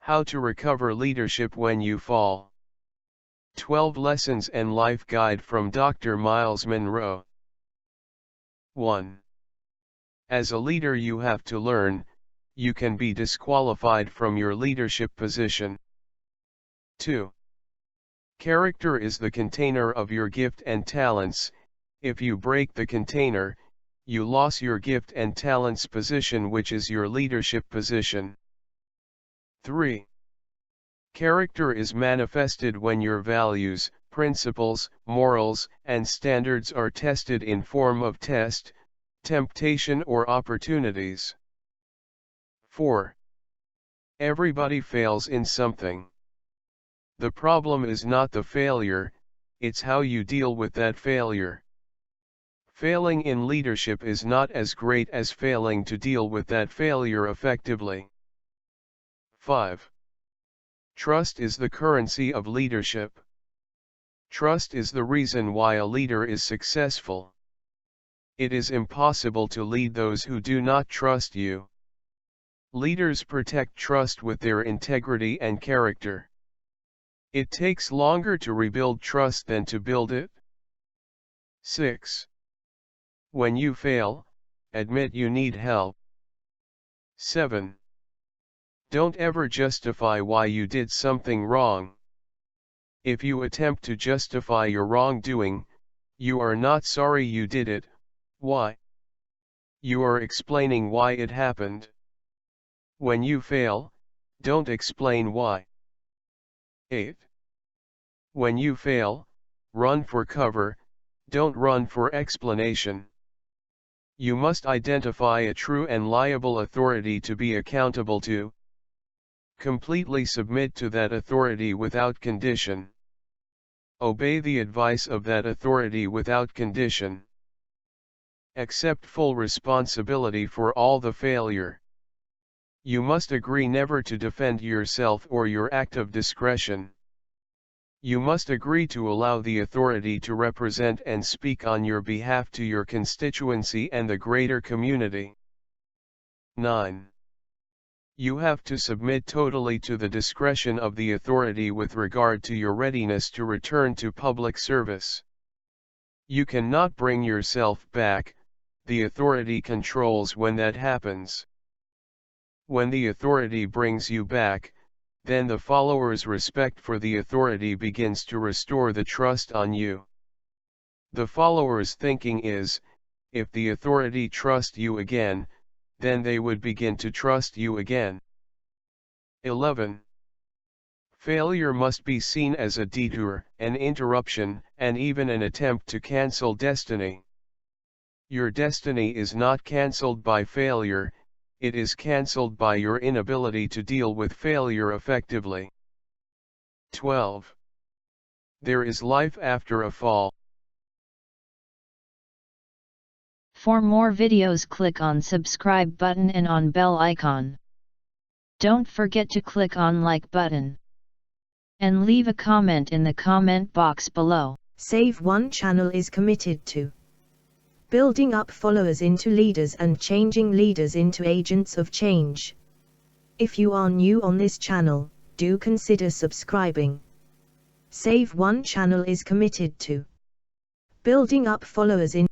How to recover leadership when you fall. 12 Lessons and Life Guide from Dr. Miles Monroe. 1. As a leader, you have to learn, you can be disqualified from your leadership position. 2. Character is the container of your gift and talents. If you break the container, you lose your gift and talents position, which is your leadership position. 3. Character is manifested when your values, principles, morals, and standards are tested in form of test, temptation, or opportunities. 4. Everybody fails in something. The problem is not the failure, it's how you deal with that failure. Failing in leadership is not as great as failing to deal with that failure effectively. 5. Trust is the currency of leadership. Trust is the reason why a leader is successful. It is impossible to lead those who do not trust you. Leaders protect trust with their integrity and character. It takes longer to rebuild trust than to build it. 6. When you fail, admit you need help. 7. Don't ever justify why you did something wrong. If you attempt to justify your wrongdoing, you are not sorry you did it. Why? You are explaining why it happened. When you fail, don't explain why. 8. When you fail, run for cover, don't run for explanation. You must identify a true and liable authority to be accountable to. Completely submit to that authority without condition. Obey the advice of that authority without condition. Accept full responsibility for all the failure. You must agree never to defend yourself or your act of discretion. You must agree to allow the authority to represent and speak on your behalf to your constituency and the greater community. 9. You have to submit totally to the discretion of the authority with regard to your readiness to return to public service. You cannot bring yourself back, the authority controls when that happens. When the authority brings you back, then the followers' respect for the authority begins to restore the trust on you. The followers' thinking is, if the authority trusts you again, then they would begin to trust you again. 11. Failure must be seen as a detour, an interruption, and even an attempt to cancel destiny. Your destiny is not cancelled by failure, it is cancelled by your inability to deal with failure effectively. 12. There is life after a fall. For more videos, click on subscribe button and on bell icon. Don't forget to click on like button. And leave a comment in the comment box below. Saveone channel is committed to building up followers into leaders and changing leaders into agents of change. If you are new on this channel, do consider subscribing. Saveone channel is committed to building up followers in